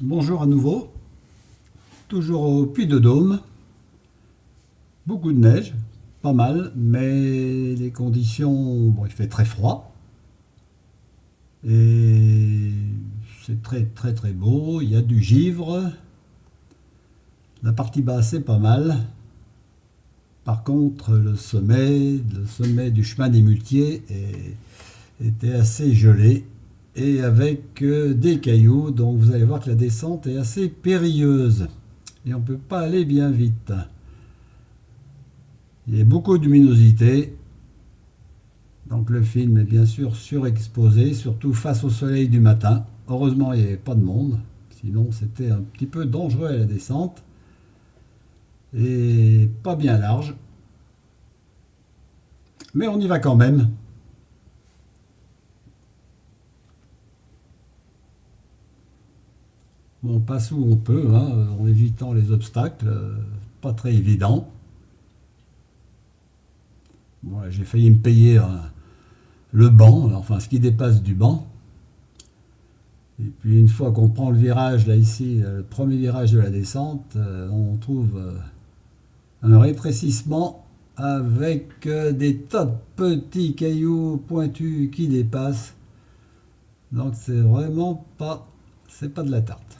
Bonjour à nouveau, toujours au Puy-de-Dôme, beaucoup de neige, pas mal, mais les conditions, bon, il fait très froid et c'est très très très beau, il y a du givre, la partie basse c'est pas mal, par contre le sommet du chemin des Muletiers était assez gelé et avec des cailloux, donc vous allez voir que la descente est assez périlleuse et on ne peut pas aller bien vite. Il y a beaucoup de luminosité, donc le film est bien sûr surexposé, surtout face au soleil du matin. Heureusement, il n'y avait pas de monde, sinon c'était un petit peu dangereux à la descente et pas bien large. Mais on y va quand même. Bon, on passe où on peut, hein, en évitant les obstacles, pas très évident. Bon, j'ai failli me payer le banc, enfin ce qui dépasse du banc. Et puis une fois qu'on prend le virage, là ici, le premier virage de la descente, on trouve un rétrécissement avec des tas de petits cailloux pointus qui dépassent. Donc c'est pas de la tarte.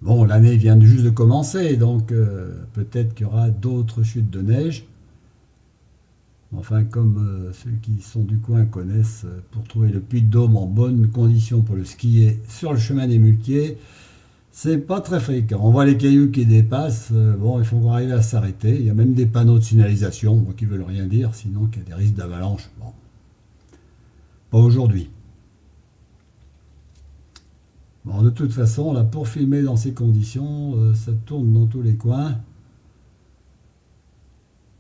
Bon, l'année vient juste de commencer, donc peut-être qu'il y aura d'autres chutes de neige. Enfin, comme ceux qui sont du coin connaissent, pour trouver le Puy-de-Dôme en bonne condition pour le skier sur le chemin des Muletiers, c'est pas très fréquent. On voit les cailloux qui dépassent, bon, il faut qu'on arrive à s'arrêter. Il y a même des panneaux de signalisation bon, qui veulent rien dire, sinon qu'il y a des risques d'avalanche. Bon, pas aujourd'hui. Bon, de toute façon, là, pour filmer dans ces conditions, ça tourne dans tous les coins.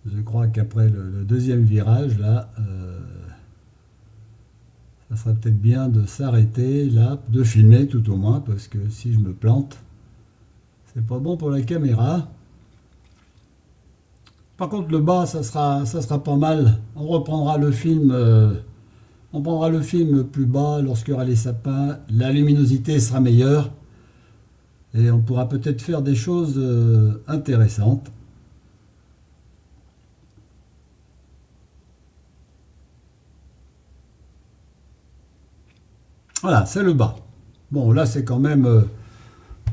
Je crois qu'après le deuxième virage, là, ça serait peut-être bien de s'arrêter, là, de filmer tout au moins, parce que si je me plante, c'est pas bon pour la caméra. Par contre, le bas, ça sera pas mal. On prendra le film plus bas lorsqu'il y aura les sapins. La luminosité sera meilleure et on pourra peut-être faire des choses intéressantes. Voilà, c'est le bas. Bon, là, c'est quand même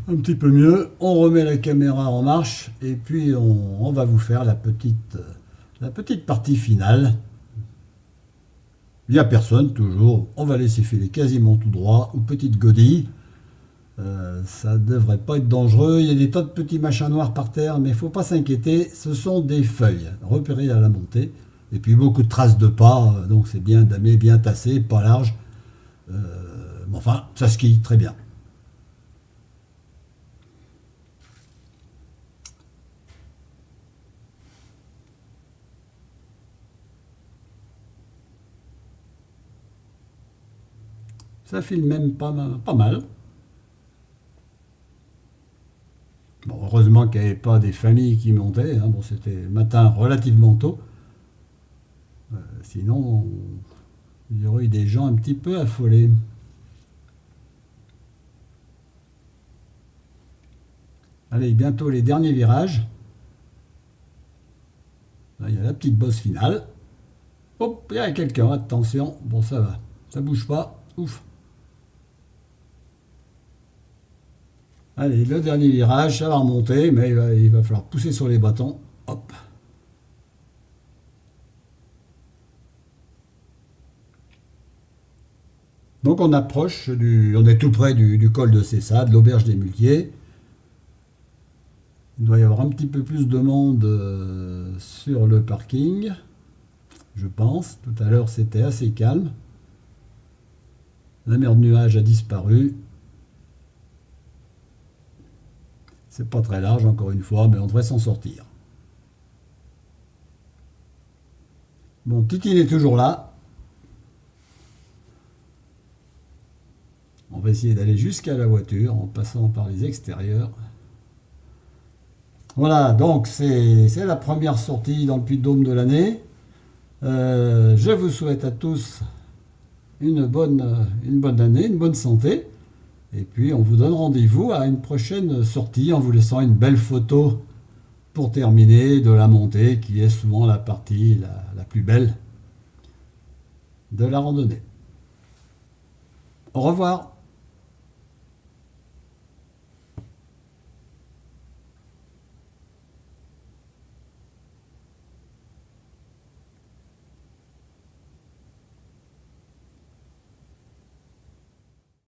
un petit peu mieux. On remet la caméra en marche et puis on va vous faire la petite partie finale. Il n'y a personne, toujours. On va laisser filer quasiment tout droit, ou petite godille. Ça ne devrait pas être dangereux. Il y a des tas de petits machins noirs par terre, mais il ne faut pas s'inquiéter. Ce sont des feuilles repérées à la montée. Et puis beaucoup de traces de pas, donc c'est bien damé, bien tassé, pas large. Mais enfin, ça skie très bien. Ça file même pas mal. Bon, heureusement qu'il n'y avait pas des familles qui montaient, hein. Bon, c'était matin relativement tôt. Sinon, il y aurait eu des gens un petit peu affolés. Allez, bientôt les derniers virages. Là, il y a la petite bosse finale. Hop, il y a quelqu'un, attention. Bon, ça va. Ça bouge pas. Ouf. Allez, le dernier virage, ça va remonter, mais il va falloir pousser sur les bâtons. Hop. Donc on est tout près du col de Cessa, de l'auberge des Muletiers. Il doit y avoir un petit peu plus de monde sur le parking, je pense. Tout à l'heure, c'était assez calme. La mer de nuages a disparu. C'est pas très large, encore une fois, mais on devrait s'en sortir. Bon, Titine est toujours là. On va essayer d'aller jusqu'à la voiture en passant par les extérieurs. Voilà, donc c'est la première sortie dans le Puy-de-Dôme de l'année. Je vous souhaite à tous une bonne année, une bonne santé. Et puis on vous donne rendez-vous à une prochaine sortie en vous laissant une belle photo pour terminer de la montée qui est souvent la partie la plus belle de la randonnée. Au revoir.